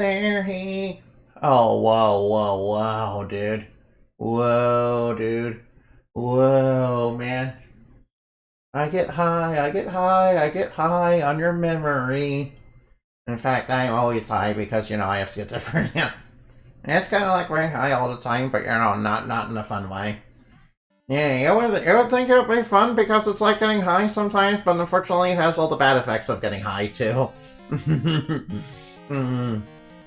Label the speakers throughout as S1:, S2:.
S1: There he... Oh, whoa, whoa, whoa, dude. Whoa, dude. Whoa, man. I get high, I get high, I get high on your memory. In fact, I'm always high because, I have schizophrenia. It's kind of like we're high all the time, but, not in a fun way. Yeah, you would think it would be fun because it's like getting high sometimes, but unfortunately it has all the bad effects of getting high, too.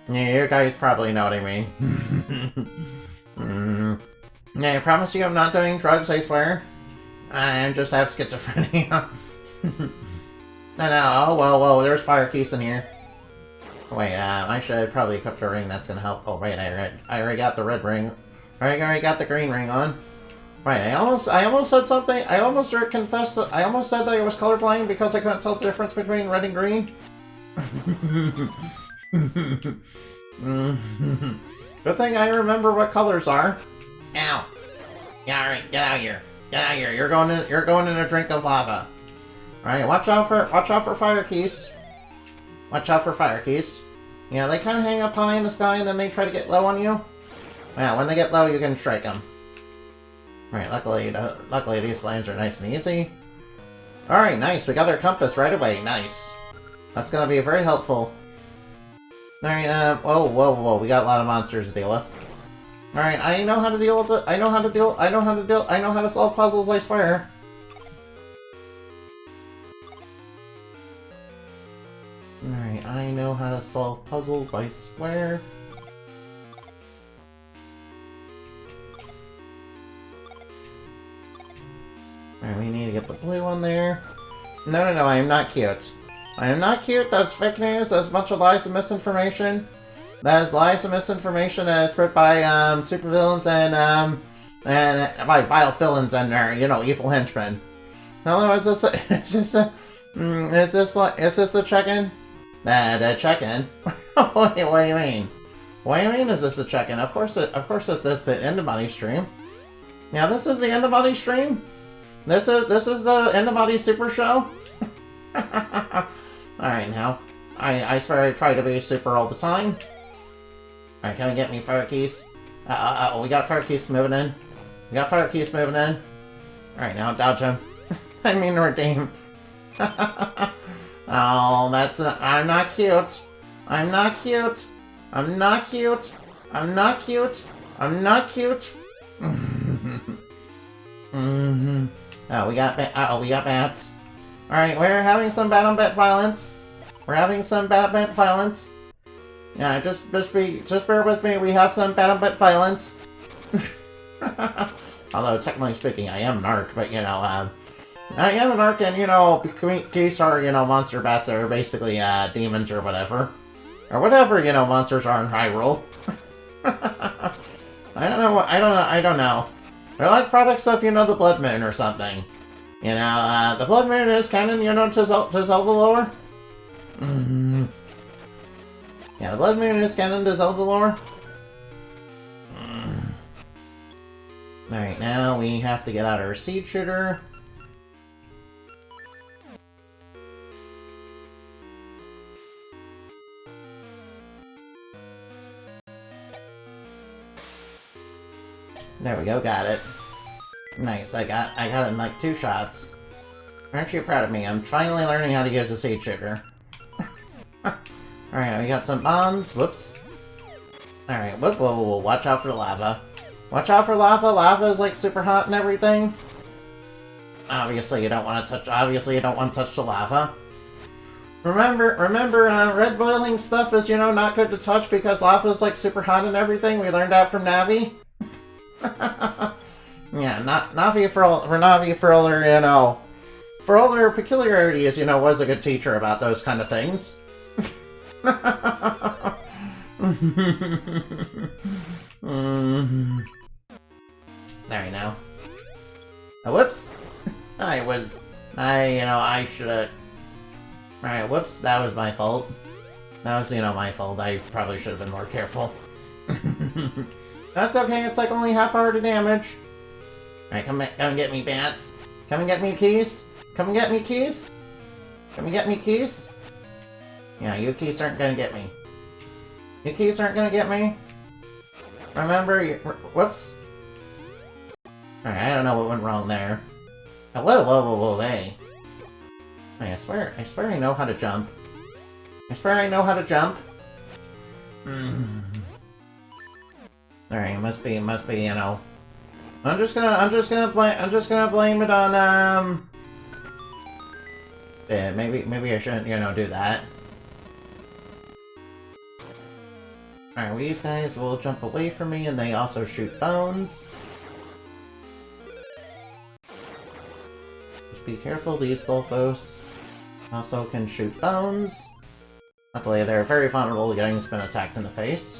S1: Yeah, you guys probably know what I mean. Yeah, I promise you I'm not doing drugs, I swear. I just have schizophrenia. No, oh, whoa, there's fire keys in here. Wait, I should probably equip the ring, that's gonna help. Oh, wait, I already got the red ring. I already got the green ring on. Right, I almost said something, I almost confessed that, I almost said that I was colorblind because I couldn't tell the difference between red and green. Good thing I remember what colors are. Ow. Yeah, alright, get out of here. Get out of here. You're going in a drink of lava. Alright, watch out for fire keys. Watch out for fire keys. Yeah, they kind of hang up high in the sky and then they try to get low on you. Yeah, when they get low, you can strike them. Alright, luckily these lines are nice and easy. Alright, nice. We got our compass right away. Nice. That's gonna be very helpful. Alright, whoa, we got a lot of monsters to deal with. Alright, I know how to deal with it. I know how to solve puzzles, I swear. Alright, I know how to solve puzzles, I swear. Alright, we need to get the blue one there. No, I am not cute. I am not cute, that's fake news, that's a bunch of lies and misinformation. That is lies and misinformation that is spread by, supervillains and by vile villains and their, evil henchmen. Hello, is this the check-in? The check-in? What do you mean? What do you mean, is this a check-in? Of course it's an end-of-body stream. Yeah, this is the end-of-body stream? This is the end-of-body super show? Alright, now. I swear I try to be super all the time. Alright, can we get me fire keys? We got fire keys moving in. Alright, now dodge him. I mean redeem. Oh, I'm not cute. I'm not cute. Oh, we got bats. Alright, we're having some bat violence. Yeah, just bear with me, we have some bat violence. Although, technically speaking, I am an arc, but, I am an arc, and, geese are, monster bats that are basically, demons or whatever. Or whatever, monsters are in Hyrule. I don't know. They're like products of, the Blood Moon or something. The Blood Moon is canon, to Zelda lore. Yeah, the Blood Moon is canon to Zelda lore. Alright, now we have to get out our seed shooter. There we go, got it. Nice, I got it in like 2 shots. Aren't you proud of me? I'm finally learning how to use a seed shooter. Alright, we got some bombs. Whoops. Alright, whoa, watch out for lava. Watch out for lava. Lava is like super hot and everything. Obviously you don't want to touch the lava. Remember, red boiling stuff is, not good to touch because lava is like super hot and everything. We learned that from Navi. Yeah, Navi for all their, for all their peculiarities, was a good teacher about those kind of things. There you go. Oh, whoops! I should've... Alright, whoops, that was my fault. That was, my fault. I probably should have been more careful. That's okay, it's like only half hour to damage. Alright, come and get me, bats. Come and get me keys. Yeah, you keys aren't gonna get me. You keys aren't gonna get me. Remember, whoops. Alright, I don't know what went wrong there. Oh, whoa, hey. Hey, I swear I know how to jump. I swear I know how to jump. Alright, must be, you know. I'm just gonna blame it on, yeah, maybe I shouldn't, you know, do that. Alright, well, these guys will jump away from me, and they also shoot bones. Just be careful, these Stilfos also can shoot bones. Luckily, they're very vulnerable to getting spin attacked in the face.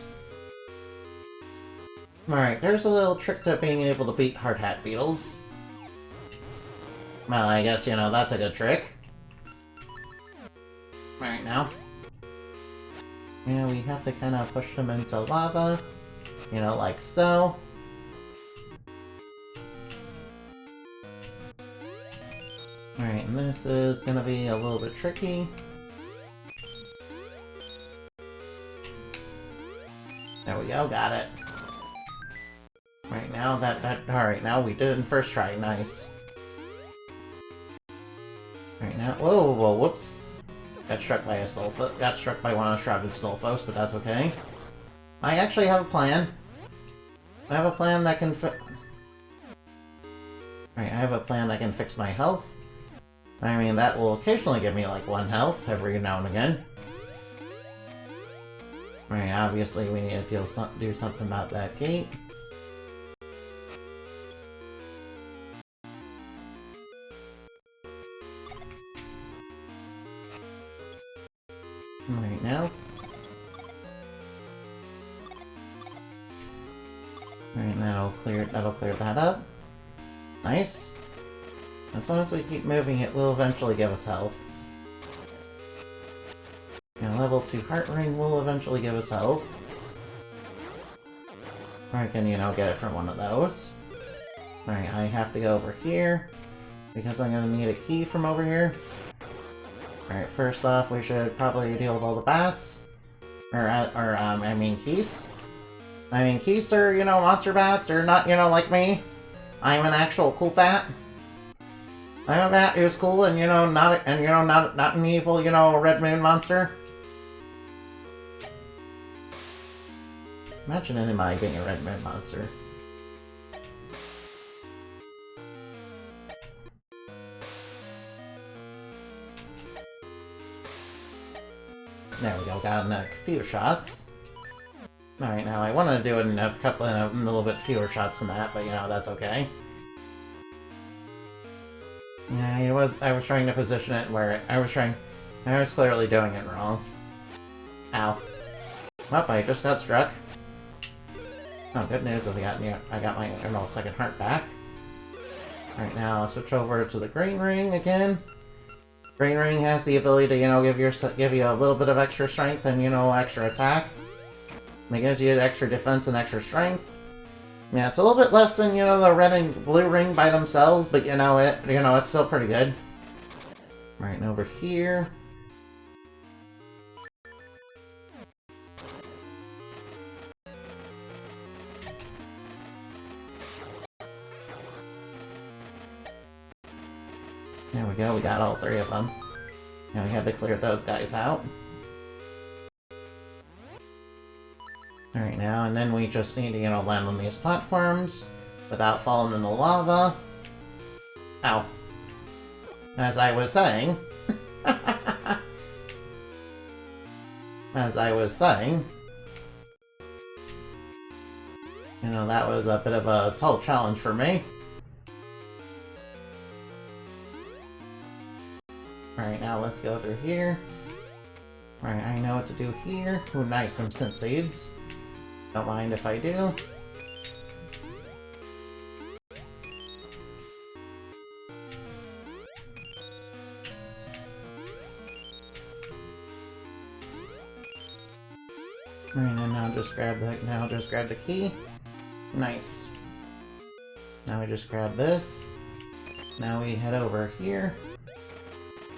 S1: Alright, there's a little trick to being able to beat hard hat beetles. Well, I guess, you know, that's a good trick. Alright, now. You know, we have to kind of push them into lava. You know, like so. Alright, and this is gonna be a little bit tricky. There we go, got it. Right now, alright, now we did it in first try, nice. Right now, whoa, whoops. Got struck by one of the shrouded Stilfos, but that's okay. I actually have a plan. I have a plan that can Alright, I have a plan that can fix my health. I mean, that will occasionally give me, like, 1 health every now and again. Right, obviously we need to do something about that gate. Right now. Right, that'll clear that up. Nice. As long as we keep moving, it will eventually give us health. And level 2 Heart Ring will eventually give us health. Or I can, you know, get it from one of those. Alright, I have to go over here, because I'm gonna need a key from over here. Alright, first off, we should probably deal with all the bats. I mean Keese. I mean, Keese are, you know, monster bats. They're not, you know, like me. I'm an actual cool bat. I'm a bat who's cool and, you know, not an evil, you know, red moon monster. Imagine anybody being a red moon monster. There we go, got a few shots. Alright, now I wanted to do it in a little bit fewer shots than that, but you know, that's okay. Yeah, I was trying to position it where I was clearly doing it wrong. Ow. Well, I just got struck. Oh, good news, I got my Emerald Second Heart back. Alright, now I'll switch over to the Green Ring again. Green Ring has the ability to, you know, give you a little bit of extra strength and, you know, extra attack. It gives you extra defense and extra strength. Yeah, it's a little bit less than, you know, the red and blue ring by themselves, but you know, it's still pretty good. Right, and over here. There we go, we got all 3 of them. Now we had to clear those guys out. Alright, now, and then we just need to, you know, land on these platforms without falling in the lava. Ow. As I was saying... you know, that was a bit of a tall challenge for me. Alright, now let's go through here. Alright, I know what to do here. Ooh, nice, some scent seeds. Don't mind if I do. Alright, and now just grab the key. Nice. Now we just grab this. Now we head over here.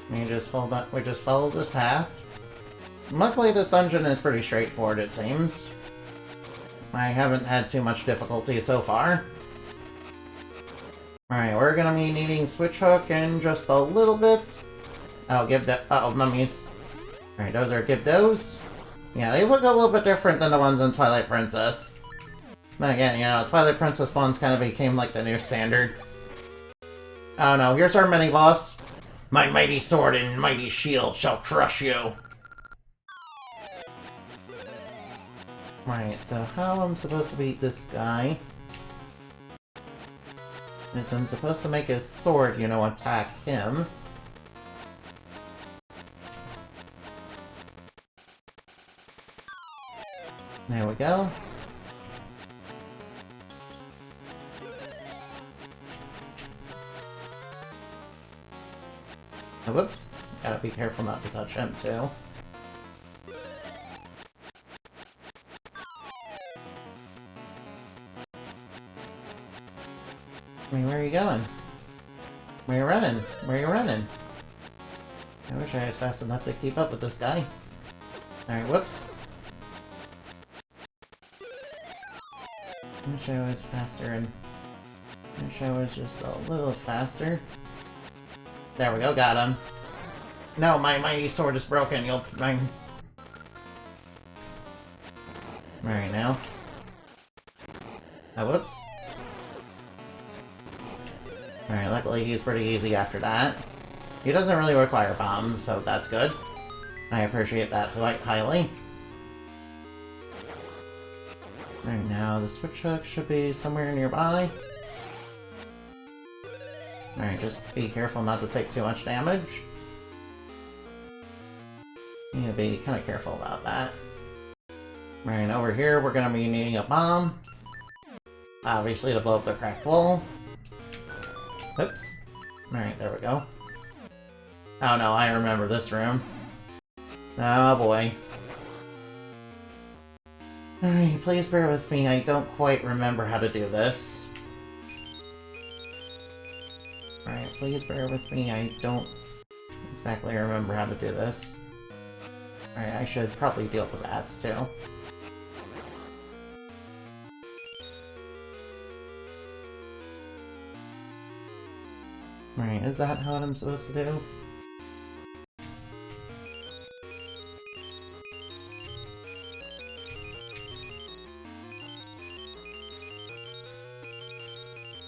S1: We just follow this path. Luckily, this dungeon is pretty straightforward, it seems. I haven't had too much difficulty so far. Alright, we're gonna be needing Switch Hook in just a little bit. Oh, mummies. Alright, those are Gibdos. Yeah, they look a little bit different than the ones in Twilight Princess. But again, you know, Twilight Princess spawns kind of became like the new standard. Oh no, here's our mini-boss. My mighty sword and mighty shield shall crush you. Right, so how I'm supposed to beat this guy is I'm supposed to make his sword, you know, attack him. There we go. Oh, whoops. Gotta be careful not to touch him, too. I mean, where are you going? Where are you running? Where are you running? I wish I was fast enough to keep up with this guy. Alright, whoops. I wish I was faster and... I wish I was just a little faster. There we go, got him. No, my mighty sword is broken, you'll... Alright, now. Oh, whoops. Alright, luckily he's pretty easy after that. He doesn't really require bombs, so that's good. I appreciate that quite highly. Right now, the Switch Hook should be somewhere nearby. Alright, just be careful not to take too much damage. You need to be kind of careful about that. Right, over here we're going to be needing a bomb. Obviously to blow up the cracked wall. Oops. Alright, there we go. Oh no, I remember this room. Oh boy. Alright, please bear with me, I don't quite remember how to do this. Alright, please bear with me, I don't exactly remember how to do this. Alright, I should probably deal with bats too. Alright, is that what I'm supposed to do?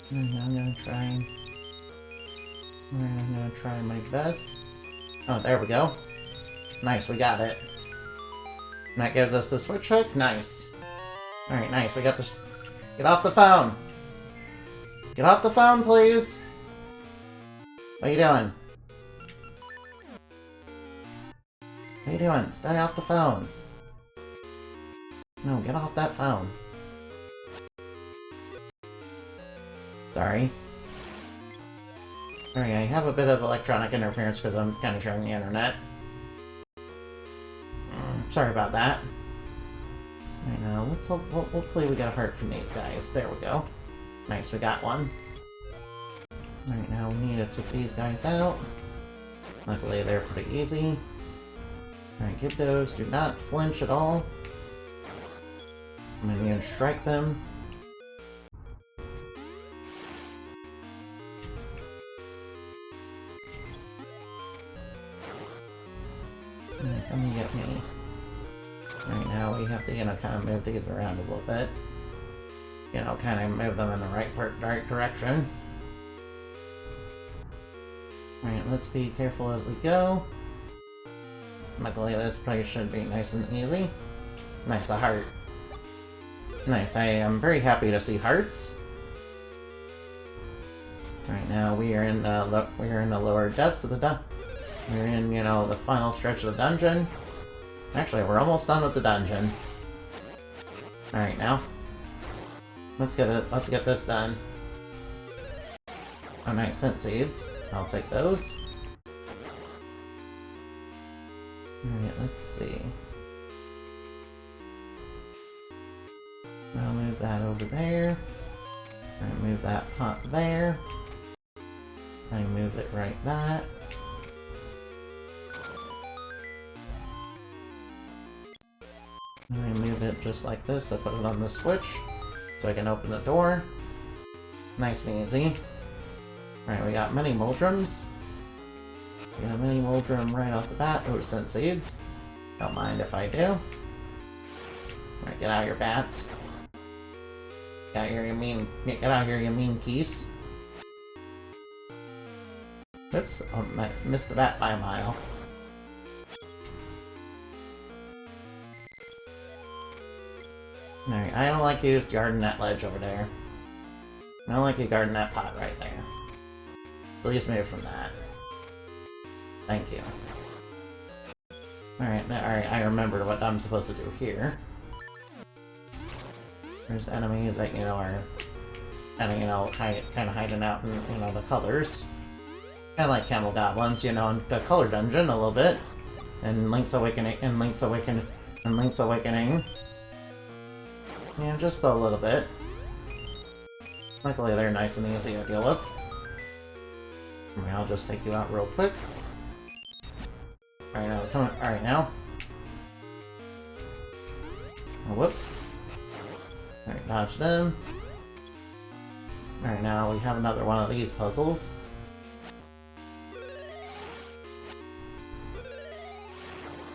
S1: I'm gonna try... I'm gonna try my best. Oh, there we go. Nice, we got it. And that gives us the Switch Hook? Nice. Alright, nice, we got this... Get off the phone! Get off the phone, please! What are you doing? What are you doing? Stay off the phone. No, get off that phone. Sorry. Sorry, I have a bit of electronic interference because I'm kind of sharing the internet. Sorry about that. Right now, let's hope, hopefully we get a heart from these guys. There we go. Nice, we got one. Right now, we need to take these guys out. Luckily, they're pretty easy. Alright, Gibdos, do not flinch at all. I'm gonna strike them. Alright, come and get me. Right now, we have to, you know, kind of move these around a little bit. You know, kind of move them in the right direction. Alright, let's be careful as we go. Luckily, this place should be nice and easy. Nice, a heart. Nice, I am very happy to see hearts. Right now, we are in the lower depths of the dungeon. We're in, you know, the final stretch of the dungeon. Actually, we're almost done with the dungeon. Alright, now. Let's get this done. Oh, nice, scent seeds. I'll take those. Alright, let's see. I'll move that over there. Alright, move that pot there. I move it right that. And I move it just like this. I put it on the switch so I can open the door. Nice and easy. Alright, we got mini Moldrums. We got a mini Moldrum right off the bat. Oh, scent seeds. Don't mind if I do. Alright, get out your bats. Get out here, you mean geese. Oops, oh, I missed the bat by a mile. Alright, I don't like you guarding that ledge over there. I don't like you guarding that pot right there. Please move from that. Thank you. Alright, I remember what I'm supposed to do here. There's enemies that, you know, are kind of hiding out in, you know, the colors. I like Camel Goblins, you know, in the color dungeon a little bit. And Link's Awakening, Yeah, just a little bit. Luckily they're nice and easy to deal with. Alright, I'll just take you out real quick. Alright, now, come on. Alright, now. Oh, whoops. Alright, dodge them. Alright, now we have another one of these puzzles.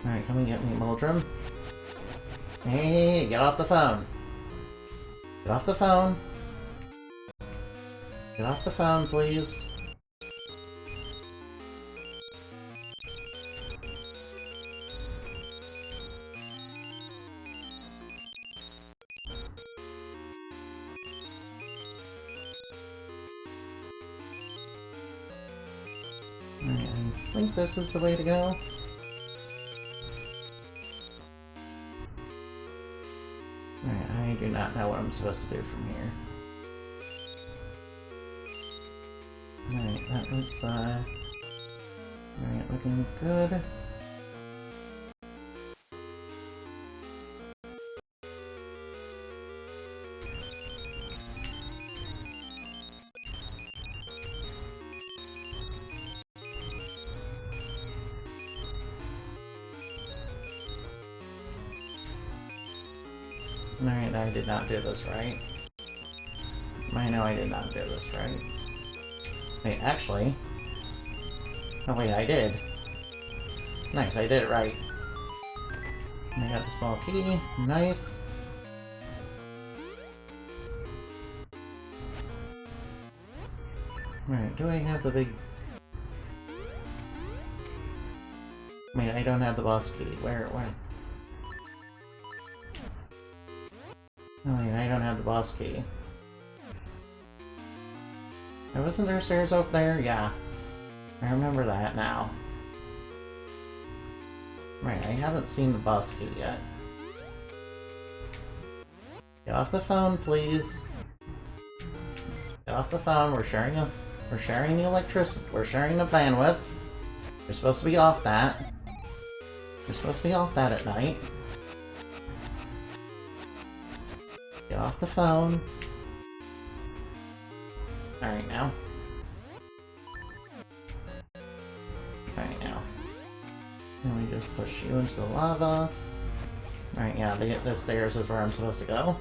S1: Alright, come and get me, Moldrum. Hey, get off the phone. Get off the phone. Get off the phone, please. Alright, I think this is the way to go. Alright, I do not know what I'm supposed to do from here. Alright, that was, alright, looking good. Alright, I did not do this right. I know I did not do this right. Wait, actually... Oh wait, I did. Nice, I did it right. I got the small key. Nice. Alright, do I have the big... Wait, I don't have the boss key. Where? Oh wait, I don't have the boss key. Wasn't there stairs over there? Yeah. I remember that now. Right, I haven't seen the boss key yet. Get off the phone, please. Get off the phone. We're sharing the electricity. We're sharing the bandwidth. You're supposed to be off that. You're supposed to be off that at night. Get off the phone. Alright, now. Alright, now. Then we just push you into the lava. Alright, yeah, the stairs is where I'm supposed to go.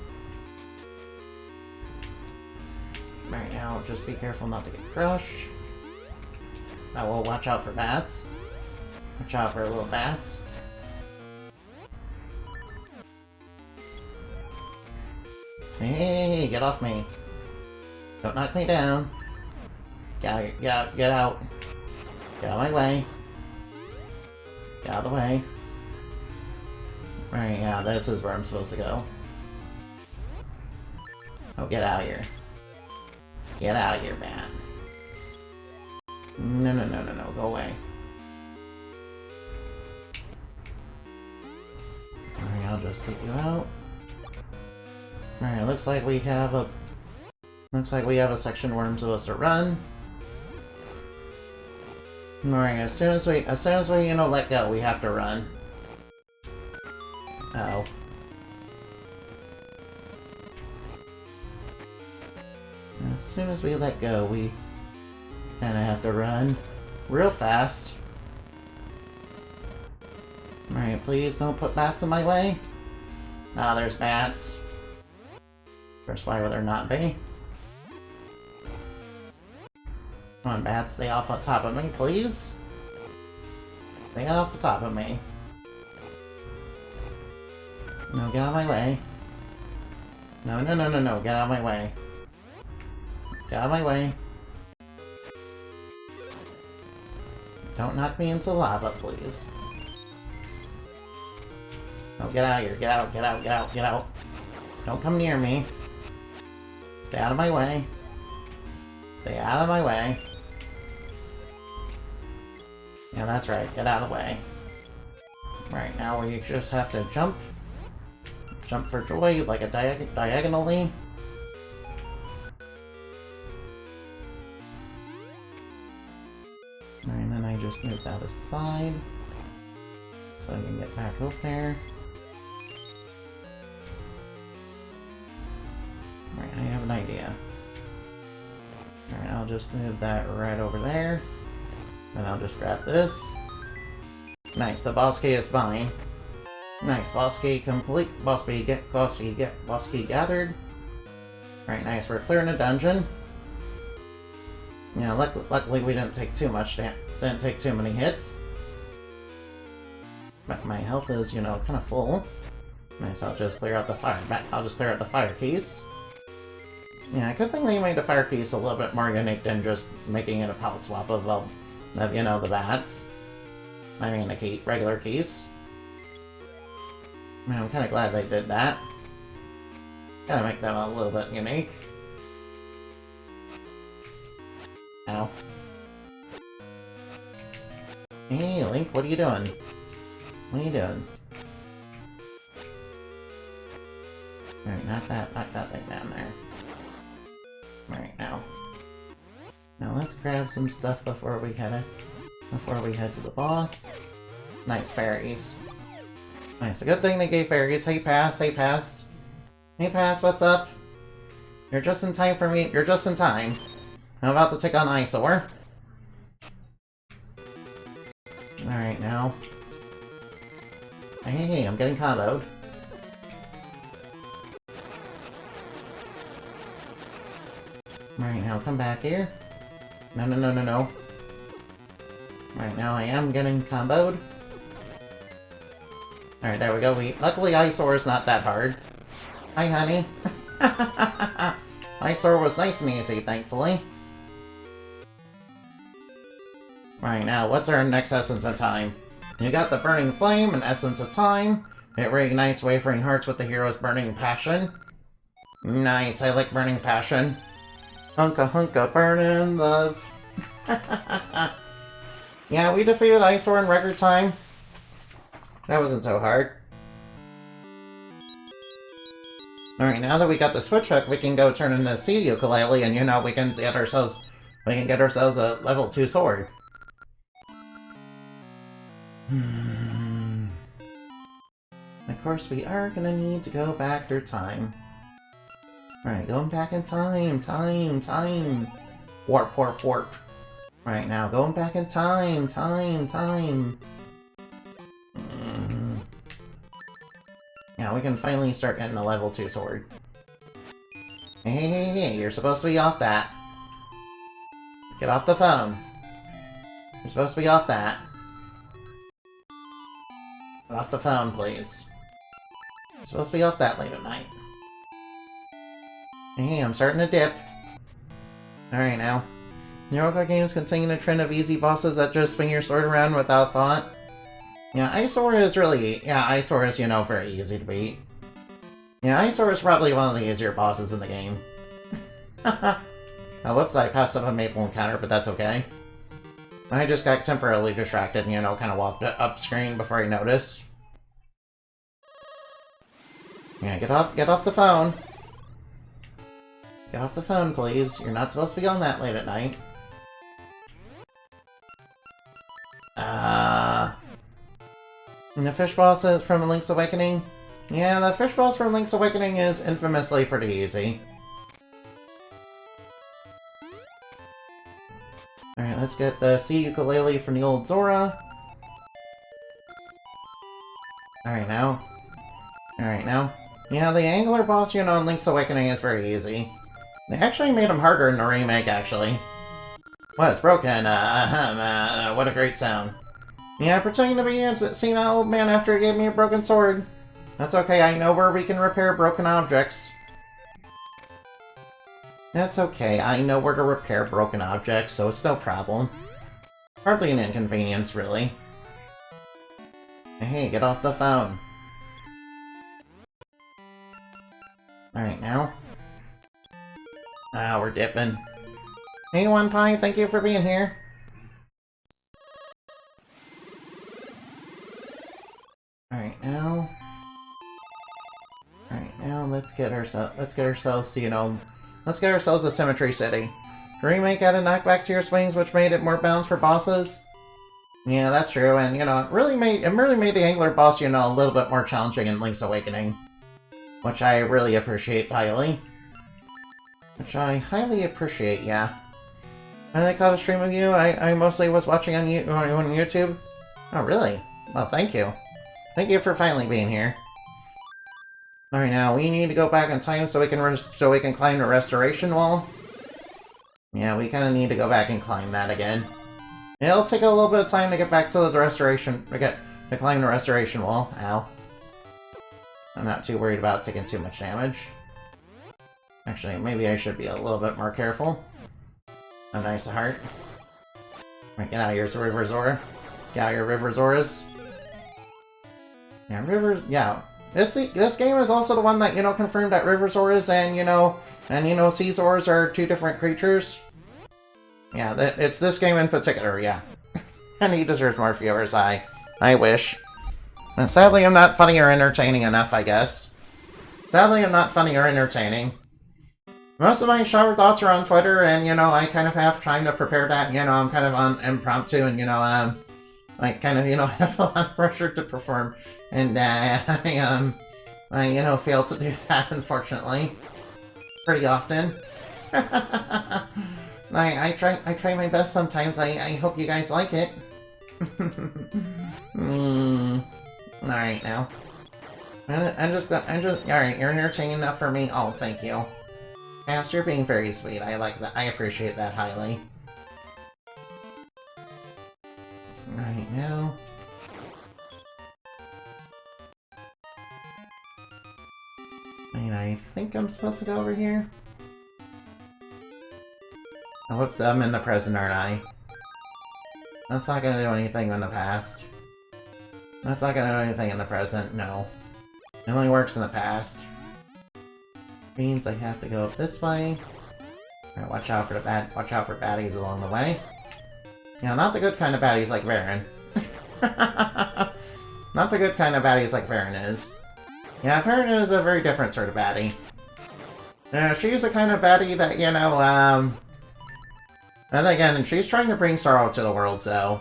S1: Alright, now just be careful not to get crushed. I will watch out for bats. Watch out for little bats. Hey, get off me. Don't knock me down. Get out. Get out of my way. Get out of the way. Right, yeah, this is where I'm supposed to go. Oh, get out of here. Get out of here, man. No, go away. Alright, I'll just take you out. Alright, looks like we have a section where I'm supposed to run. Alright, as soon as we, you know, let go, we have to run. Oh. As soon as we let go, we kinda have to run real fast. Alright, please don't put bats in my way. Ah, there's bats. Of course, why would there not be? Come on, bats, stay off on top of me, please. Stay off the top of me. No, get out of my way. No, no, no, no, no, get out of my way. Get out of my way. Don't knock me into lava, please. No, get out of here. Get out, get out, get out, get out. Don't come near me. Stay out of my way. Stay out of my way. Yeah, that's right. Get out of the way. Right, now we just have to jump. Jump for joy, like a diagonally. And then I just move that aside. So I can get back up there. Right, I have an idea. Alright, I'll just move that right over there. And I'll just grab this. Nice, the boss key is mine. Nice, boss key complete. Boss key gathered. Alright, nice, we're clearing a dungeon. Yeah, luckily we didn't take too much didn't take too many hits. But my health is, you know, kind of full. Nice, I'll just clear out the fire. I'll just clear out the fire keys. Yeah, good thing they made the fire keys a little bit more unique than just making it a palette swap of you know, the bats. I mean, the regular keys. I mean, I'm kind of glad they did that. Gotta make them a little bit unique. Ow. Hey, Link, what are you doing? What are you doing? Alright, not that thing down there. Alright, now. Now let's grab some stuff before we head to the boss. Nice, fairies. Nice, a good thing they gave fairies. Hey, Pass, hey, Pass. Hey, Pass, what's up? You're just in time for me. You're just in time. I'm about to take on Eyesoar. Alright, now. Hey, I'm getting comboed. Alright, now come back here. No, no, no, no, no. Alright, now I am getting comboed. Alright, there we go. Luckily, Eyesoar is not that hard. Hi, honey. Eyesoar was nice and easy, thankfully. Right, now, what's our next Essence of Time? You got the Burning Flame and Essence of Time. It reignites wavering hearts with the hero's burning passion. Nice, I like burning passion. Hunka hunka burning love. Yeah, we defeated Eyesoar in record time. That wasn't so hard. Alright, now that we got this foot truck, we can go turn into a sea ukulele, and you know, we can get ourselves a level 2 sword. Of course, we are gonna need to go back through time. Alright, going back in time. Warp, warp, warp. Right now, going back in time. Yeah, we can finally start getting a level 2 sword. Hey, you're supposed to be off that. Get off the phone. You're supposed to be off that. Get off the phone, please. You're supposed to be off that late at night. Hey, I'm starting to dip. Alright now. Neurocar games continue a trend of easy bosses that just swing your sword around without thought. Yeah, Eyesoar is, you know, very easy to beat. Yeah, Eyesoar is probably one of the easier bosses in the game. Oh, whoops, I passed up a maple encounter, but that's okay. I just got temporarily distracted and, you know, kind of walked up screen before I noticed. Yeah, get off the phone. Get off the phone, please. You're not supposed to be on that late at night. And the fish boss is from Link's Awakening? Yeah, the fish boss from Link's Awakening is infamously pretty easy. Alright, let's get the sea ukulele from the old Zora. Alright now. Alright now. Yeah, the Angler boss, you know, in Link's Awakening is very easy. They actually made him harder in the remake, actually. Well, it's broken. What a great sound. Yeah, pretending to be a senile old man after he gave me a broken sword. That's okay, I know where we can repair broken objects. That's okay, I know where to repair broken objects, so it's no problem. Hardly an inconvenience, really. Hey, get off the phone. Alright, now. Ah, we're dipping. Hey, One Pie, thank you for being here. Alright, now. Alright, now let's get ourselves to, you know, let's get ourselves a Symmetry City. The remake added knockback to your swings, which made it more balanced for bosses. Yeah, that's true, and you know, it really made the Angler boss, you know, a little bit more challenging in Link's Awakening. Which I really appreciate highly. Yeah. And I caught a stream of you. I mostly was watching on YouTube. Oh, really? Well, thank you. Thank you for finally being here. Alright, now we need to go back in time so we can climb the restoration wall. Yeah, we kind of need to go back and climb that again. It'll take a little bit of time to get back to the restoration, to climb the restoration wall. Ow. I'm not too worried about taking too much damage. Actually, maybe I should be a little bit more careful. A nice heart. Right, get out of here, River-Zora. Get out of here, River-Zoras. Yeah, this game is also the one that, you know, confirmed that River-Zoras and Seazors are two different creatures. Yeah, it's this game in particular, yeah. And he deserves more viewers, I wish. And sadly, I'm not funny or entertaining enough, I guess. Sadly, I'm not funny or entertaining. Most of my shower thoughts are on Twitter, and, you know, I kind of have time to prepare that, you know, I'm kind of on impromptu, and, you know, I kind of, you know, have a lot of pressure to perform, and, I, you know, fail to do that, unfortunately. Pretty often. I try my best sometimes, I hope you guys like it. Alright, now. Alright, you're entertaining enough for me. Oh, thank you. Yes, you're being very sweet. I like that. I appreciate that highly. Right now. And I think I'm supposed to go over here. Oh, whoops, I'm in the present, aren't I? That's not gonna do anything in the past. That's not gonna do anything in the present, no. It only works in the past. Means I have to go up this way. Alright, watch out for baddies along the way. You know, not the good kind of baddies like Varen. Not the good kind of baddies like Varen is. Yeah, Varen is a very different sort of baddie. She's the kind of baddie that, you know, and again, she's trying to bring sorrow to the world, so...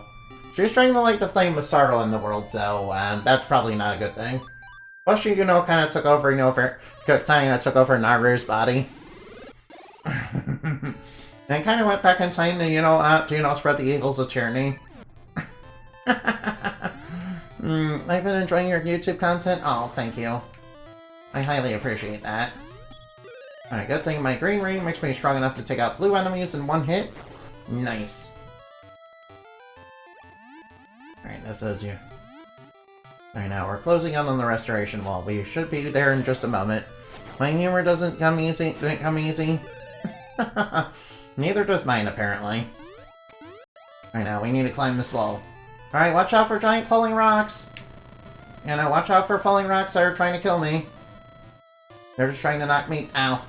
S1: She's trying to light the flame of sorrow in the world, so, that's probably not a good thing. Plus, she, you know, kind of took over, you know, took over Naru's body. And kind of went back in time to, you know, spread the eagles of tyranny. I've been enjoying your YouTube content. Oh, thank you. I highly appreciate that. Alright, good thing my green ring makes me strong enough to take out blue enemies in one hit. Nice. Alright, this is you. Alright, now we're closing out on the restoration wall. We should be there in just a moment. My humor didn't come easy. Neither does mine, apparently. Alright, now we need to climb this wall. Alright, watch out for giant falling rocks! You know, watch out for falling rocks that are trying to kill me. They're just trying to knock me... Ow.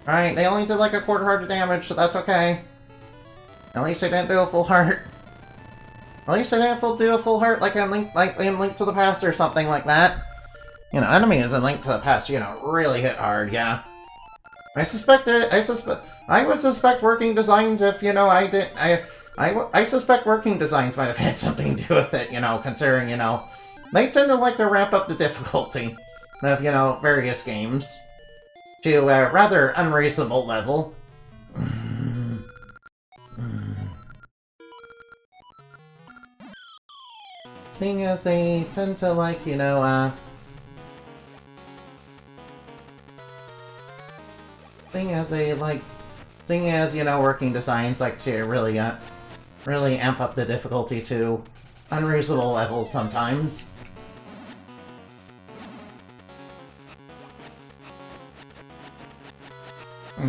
S1: Alright, they only did like a quarter heart of damage, so that's okay. At least they didn't do a full heart. At least they didn't do a full heart like in Link to the Past or something like that. You know, enemies in Link to the Past, you know, really hit hard, yeah. I would suspect working designs if, you know, I suspect working designs might have had something to do with it, you know, considering, you know, they tend to like to ramp up the difficulty of, you know, various games to a rather unreasonable level. Seeing as they tend to like, you know, seeing as, you know, working designs like to really amp up the difficulty to unreasonable levels sometimes.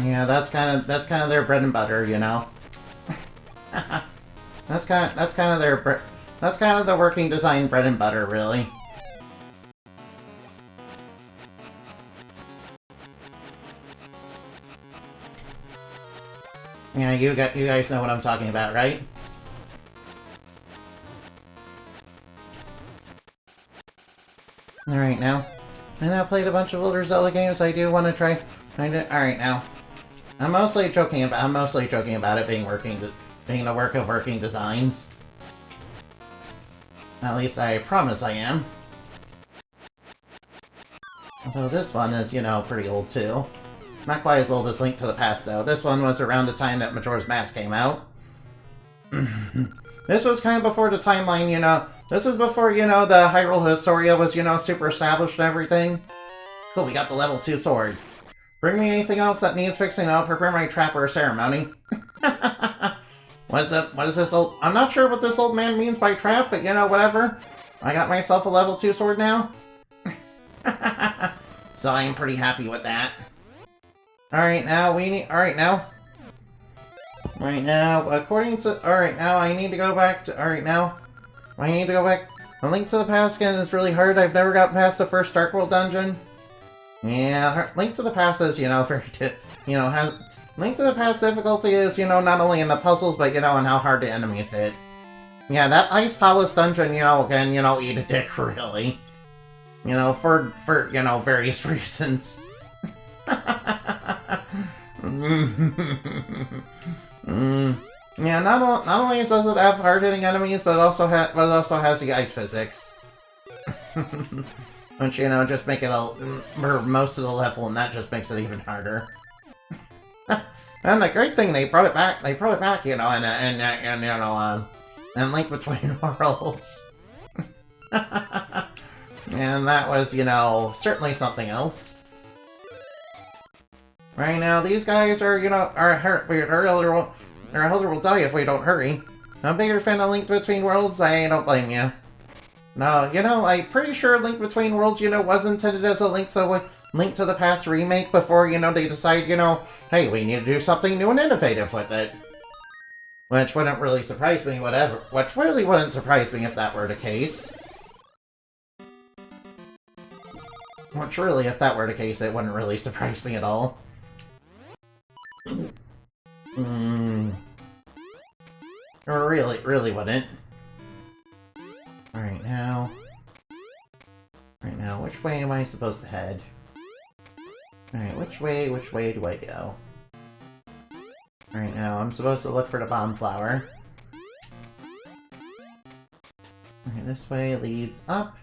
S1: Yeah, that's kind of their bread and butter, you know. that's kind of the working design bread and butter, really. Yeah, you guys know what I'm talking about, right? Alright, now. I now played a bunch of older Zelda games. I do want to try. Alright, now. I'm mostly joking about it being a work of working designs. At least I promise I am. Although this one is, you know, pretty old too. Not quite as old as Link to the Past, though. This one was around the time that Majora's Mask came out. This was kind of before the timeline, you know. This is before, you know, the Hyrule Historia was, you know, super established and everything. Cool, we got the level 2 sword. Bring me anything else that needs fixing. I'll prepare my trap or ceremony. What is this old... I'm not sure what this old man means by trap, but, you know, whatever. I got myself a level 2 sword now. So I am pretty happy with that. Alright, now we need... Alright, now, according to... Alright, now I need to go back to... Alright, now... I need to go back... A Link to the Past again is really hard. I've never gotten past the first Dark World dungeon. Yeah, Link to the Past is, you know, has... Link to the Past difficulty is, you know, not only in the puzzles, but, you know, in how hard the enemies hit. Yeah, that Ice Palace dungeon, you know, can, you know, eat a dick, really. You know, for you know, various reasons. Yeah, not only does it have hard-hitting enemies, but it also has the ice physics. Which, you know, just make it for most of the level, and that just makes it even harder. And the great thing, they brought it back, you know, and you know, and Link Between Worlds. And that was, you know, certainly something else. Right now, these guys are, you know, our elder will die if we don't hurry. I'm a bigger fan of Link Between Worlds, I don't blame you. No, you know, I'm pretty sure Link Between Worlds, you know, was intended as a Link to the Past remake before, you know, they decide, you know, hey, we need to do something new and innovative with it. Which wouldn't really surprise me, which really wouldn't surprise me if that were the case. Which really, if that were the case, it wouldn't really surprise me at all. Or really wouldn't. Alright, now, which way am I supposed to head? Alright, which way do I go? Alright, now, I'm supposed to look for the bomb flower. Alright, this way leads up.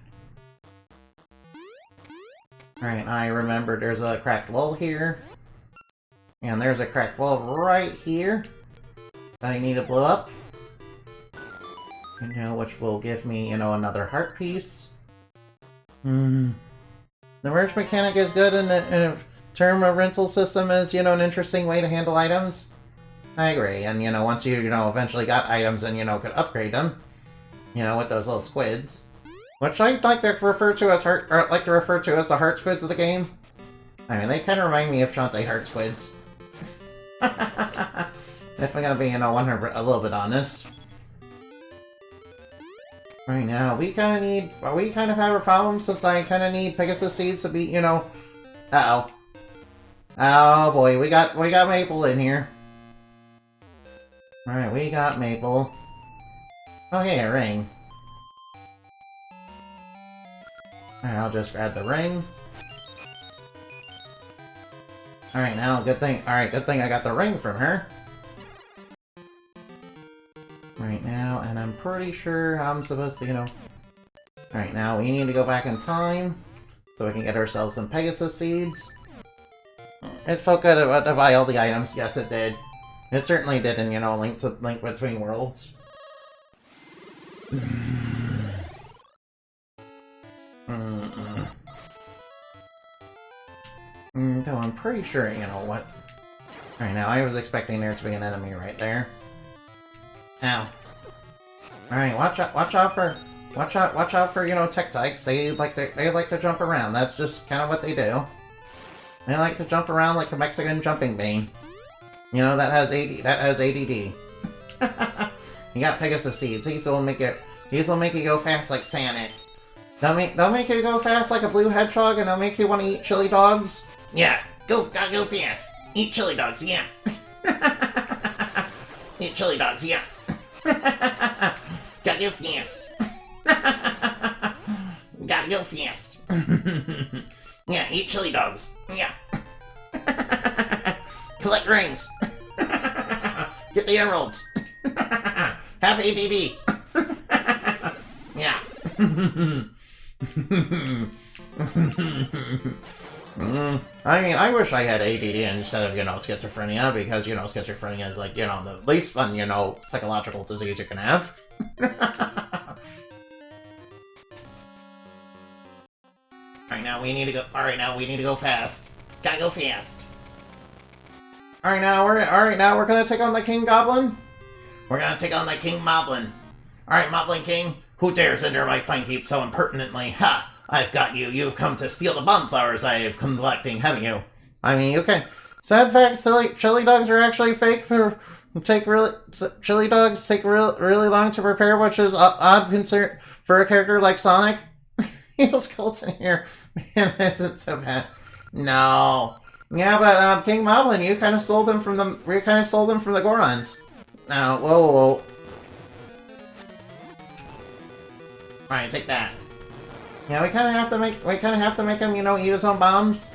S1: Alright, I remember there's a cracked wall here. And there's a cracked wall right here that I need to blow up. You know, which will give me, you know, another heart piece. The merge mechanic is good, and the term of rental system is, you know, an interesting way to handle items. I agree, and, you know, once you know, eventually got items and, you know, could upgrade them, you know, with those little squids. Which I like to refer to as the heart squids of the game. I mean, they kind of remind me of Shantae heart squids. If I'm gonna be, you know, a little bit honest. Right now, we kind of have a problem since I kind of need Pegasus seeds to be, you know. Uh-oh. Oh boy, we got Maple in here. Alright, we got Maple. Oh hey, a ring. Alright, I'll just grab the ring. Alright, now, good thing I got the ring from her. Right now, and I'm pretty sure I'm supposed to, you know... Alright, now we need to go back in time, so we can get ourselves some Pegasus seeds. It felt good to buy all the items. Yes, it did. It certainly did in, you know, Link Between Worlds. Though I'm pretty sure, you know what... Alright, now I was expecting there to be an enemy right there. Ow. Alright, watch out for you know, Tic-Tacs. They like to jump around. That's just kind of what they do. They like to jump around like a Mexican jumping bean. You know, that has ADD. You got Pegasus seeds. These will make you go fast like Sonic. They'll make you go fast like a blue hedgehog, and they'll make you want to eat chili dogs. Yeah, gotta go fast. Eat chili dogs, yeah. Eat chili dogs, yeah. Gotta go fast. Gotta go fast. Yeah, eat chili dogs. Yeah. Collect rings. Get the emeralds. Have ADD. Yeah. I mean, I wish I had ADD instead of, you know, schizophrenia, because, you know, schizophrenia is like, you know, the least fun, you know, psychological disease you can have. Alright, now we need to go fast. Gotta go fast. Alright, now we're gonna take on the King Goblin. We're gonna take on the King Moblin. Alright, Moblin King, who dares enter my fine keep so impertinently? Ha! I've got you. You've come to steal the bomb flowers I have collecting, haven't you? I mean, you can. Sad fact, chili dogs are actually fake. Chili dogs take really long to prepare, which is odd concern for a character like Sonic. Evil skeleton here. Man, isn't so bad. No. Yeah, but King Moblin, you kind of stole them from the Gorons. Now, whoa. Alright, take that. Yeah, we kind of have to make him, you know, eat his own bombs.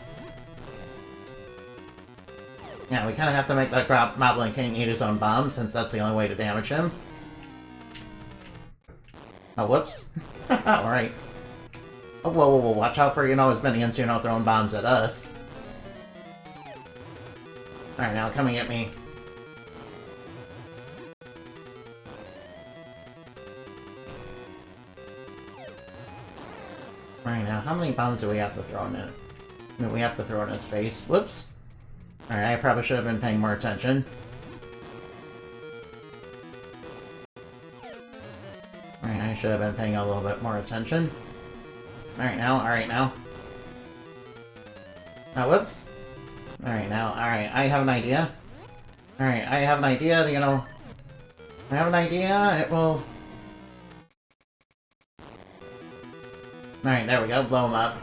S1: Yeah, we kind of have to make that Moblin King eat his own bombs, since that's the only way to damage him. Oh, whoops. Alright. Oh, whoa, watch out for, you know, his minions, you know, throwing bombs at us. Alright, now coming at me. Alright, now how many bombs do we have to throw in it? We have to throw in his face. Whoops. Alright, I probably should have been paying more attention. Alright, I should have been paying a little bit more attention. Alright now. Oh, whoops. Alright, I have an idea. Alright, I have an idea, you know. I have an idea, it will... Alright, there we go, blow him up.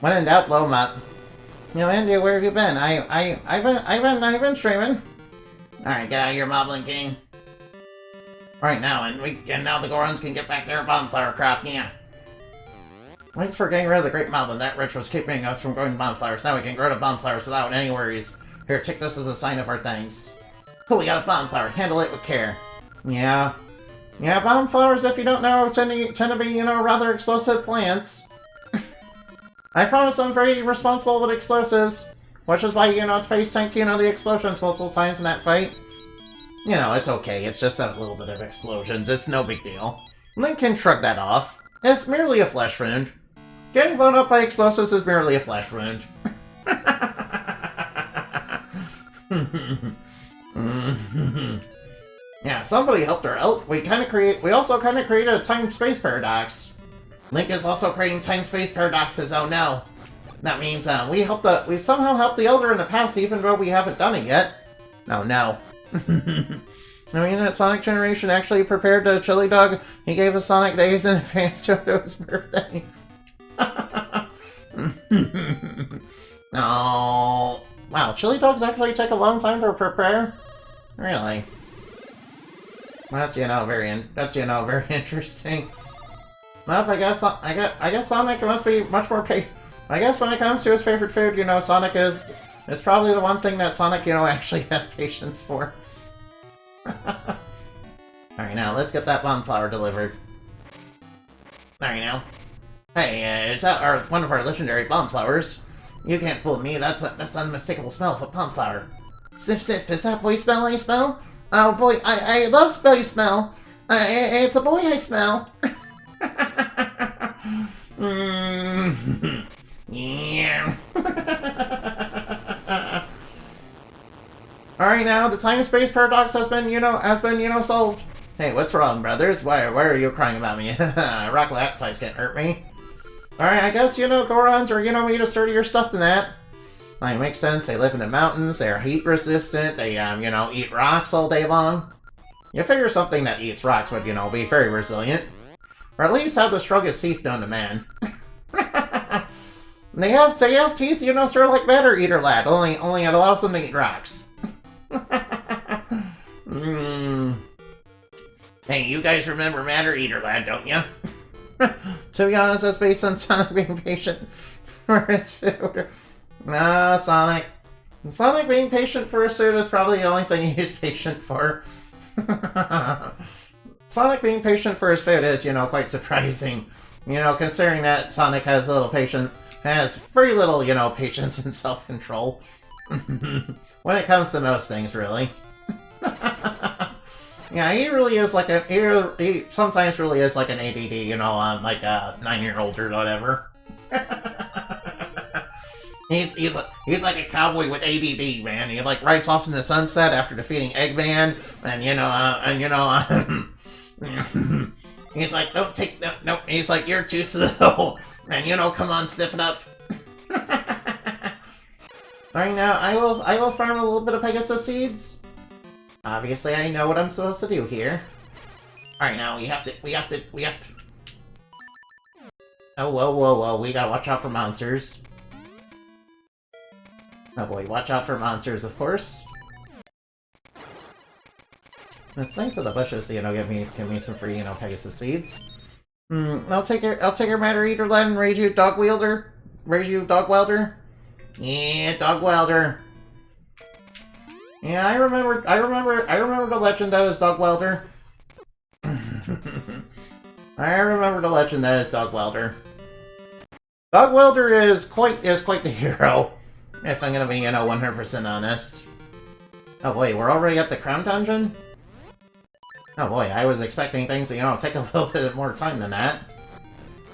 S1: When in doubt, blow him up. You know, India, where have you been? I've been streaming. Alright, get out of here, Moblin King. Right now, and now the Gorons can get back their bomb flower crop, yeah. Thanks for getting rid of the Great Moblin. That wretch was keeping us from growing bomb flowers. Now we can grow the bomb flowers without any worries. Here, take this as a sign of our thanks. Cool, we got a bomb flower. Handle it with care. Yeah. Yeah, bomb flowers, if you don't know, tend to be, you know, rather explosive plants. I promise I'm very responsible with explosives. Which is why, you know, face tanked, you know, the explosions multiple times in that fight. You know, it's okay. It's just a little bit of explosions. It's no big deal. Link can shrug that off. It's merely a flesh wound. Getting blown up by explosives is merely a flesh wound. Yeah, somebody helped her out. We also kind of created a time-space paradox. Link is also creating time-space paradoxes, oh no. That means, we somehow helped the Elder in the past, even though we haven't done it yet. Oh no. I mean, that Sonic Generation actually prepared a chili dog. He gave us Sonic days in advance to his birthday. Oh, wow! Chili dogs actually take a long time to prepare. Really? That's very interesting. Well, I guess Sonic must be much more I guess when it comes to his favorite food, you know, Sonic is. It's probably the one thing that Sonic, you know, actually has patience for. Alright, now, let's get that bomb flower delivered. Alright, now. Hey, is that one of our legendary bomb flowers? You can't fool me, that's unmistakable smell of a bomb flower. Sniff, sniff, is that boy smell I smell? Oh boy, I love boy smell. It's a boy I smell. Yeah. Alright now, the time-space paradox has been solved. Hey, what's wrong, brothers? Why are you crying about me? Rock that size can't hurt me. Alright, I guess, Gorons are, made of sturdier stuff than that. Like, makes sense. They live in the mountains, they're heat-resistant, they, eat rocks all day long. You figure something that eats rocks would, be very resilient. Or at least have the strongest teeth known to man. They have teeth, sort of like Matter Eater Lad, only it allows them to eat rocks. Hey, you guys remember Matter Eater Lad, don't you? To be honest, that's based on Sonic being patient for his food. Nah, Sonic. Sonic being patient for his food is probably the only thing he's patient for. Sonic being patient for his food is, quite surprising. Considering that Sonic has very little, patience and self-control. When it comes to most things, really. Yeah, he really is like he sometimes really is like an ADD, like a 9-year-old or whatever. He's like a cowboy with ADD, man. He like rides off in the sunset after defeating Eggman, and he's like, don't take no. He's like, you're too slow, and come on, step it up. Alright, now I will farm a little bit of Pegasus seeds. Obviously, I know what I'm supposed to do here. Alright, now we have to. Oh, whoa, we gotta watch out for monsters. Oh boy, watch out for monsters, of course. It's nice of the bushes to, give me some free, Pegasus seeds. I'll take your Matter Eater Lad and raise you Dog Welder. Yeah, Dog Welder. Yeah, I remember the legend that is Dog Welder. I remember the legend that is Dog Welder. Dog Welder is quite the hero, if I'm gonna be, 100% honest. Oh boy, we're already at the Crown Dungeon? Oh boy, I was expecting things to, take a little bit more time than that.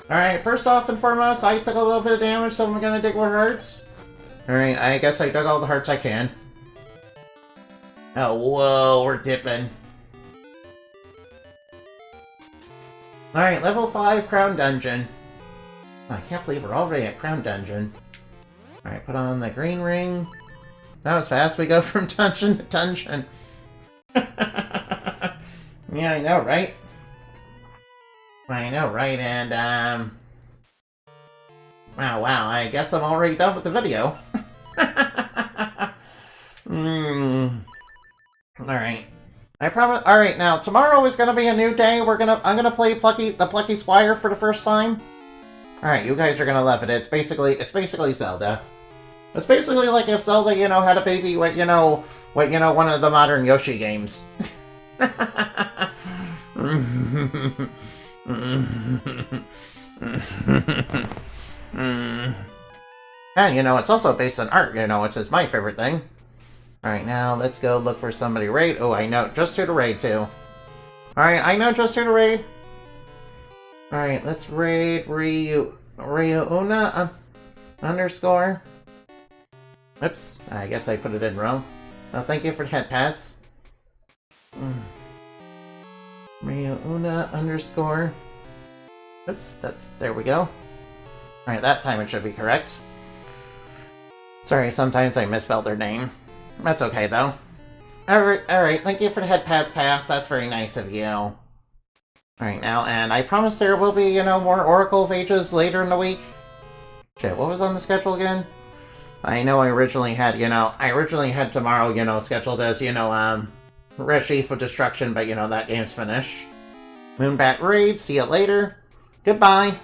S1: Alright, first off and foremost, I took a little bit of damage, so I'm gonna dig more hearts. Alright, I guess I dug all the hearts I can. Oh, whoa, we're dipping. Alright, level 5 Crown Dungeon. Oh, I can't believe we're already at Crown Dungeon. Alright, put on the green ring. That was fast, we go from dungeon to dungeon. Yeah, I know, right? And, Wow, I guess I'm already done with the video. Alright. I promise. Alright, now, tomorrow is gonna be a new day. I'm gonna play the Plucky Squire for the first time. Alright, you guys are gonna love it. It's basically Zelda. It's basically like if Zelda, had a baby with, one of the modern Yoshi games. And, it's also based on art, which is my favorite thing. Alright, now let's go look for somebody to raid. Oh, I know just who to raid to. Alright, I know just who to raid. Alright, let's raid Ryuna underscore. Oops, I guess I put it in wrong. Oh, thank you for the head pats. Ryuna underscore. Oops, there we go. Alright, that time it should be correct. Sorry, sometimes I misspelled their name. That's okay, though. Alright, thank you for the head pats pass. That's very nice of you. Alright, now, and I promise there will be, more Oracle of Ages later in the week. Shit, what was on the schedule again? I know I originally had tomorrow, scheduled as, Red Sheaf of Destruction, but, that game's finished. Moonbat Raid, see you later. Goodbye.